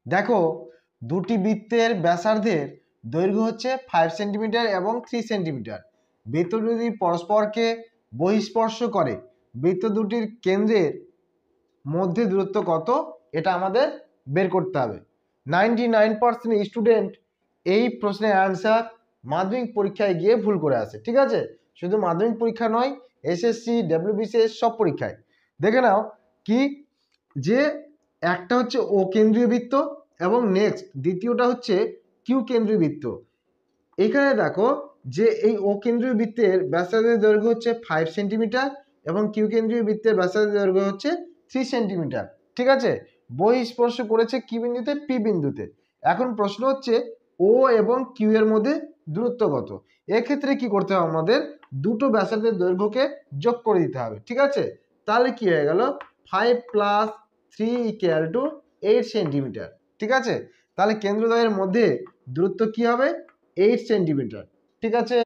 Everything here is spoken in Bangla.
দেখো দুটি বৃত্তের ব্যাসার্ধের দৈর্ঘ্য হচ্ছে 5 সেন্টিমিটার এবং 3 সেন্টিমিটার। বৃত্ত যদি পরস্পরকে বহিঃস্পর্শ করে বৃত্ত দুটির কেন্দ্রের মধ্যে দূরত্ব কত, এটা আমাদের বের করতে হবে। 99% স্টুডেন্ট এই প্রশ্নের অ্যান্সার মাধ্যমিক পরীক্ষায় গিয়ে ভুল করে আসে। ঠিক আছে, শুধু মাধ্যমিক পরীক্ষা নয়, এসএসসি, ডব্লিউবিসিএস সব পরীক্ষায়। দেখে নাও কি, যে একটা হচ্ছে ও কেন্দ্রীয় বৃত্ত এবং নেক্সট দ্বিতীয়টা হচ্ছে কিউ কেন্দ্রীয় বৃত্ত। এখানে দেখো যে এই ও কেন্দ্রীয় বৃত্তের ব্যাসার্ধের দৈর্ঘ্য হচ্ছে 5 সেন্টিমিটার এবং কিউ কেন্দ্রীয় বৃত্তের ব্যাসার্ধের দৈর্ঘ্য হচ্ছে 3 সেন্টিমিটার। ঠিক আছে, বহিঃস্পর্শ করেছে কি বিন্দুতে, পি বিন্দুতে। এখন প্রশ্ন হচ্ছে ও এবং কিউ এর মধ্যে দূরত্ব কত। এক্ষেত্রে কি করতে হবে, আমাদের দুটো ব্যাসার্ধের দৈর্ঘ্যকে যোগ করে দিতে হবে। ঠিক আছে, তাহলে কি হয়ে গেল, 5 + 3 = 8 সেন্টিমিটার। ঠিক আছে, তাহলে কেন্দ্রদ্বয়ের মধ্যে দূরত্ব কি হবে, 8 সেন্টিমিটার। ঠিক আছে।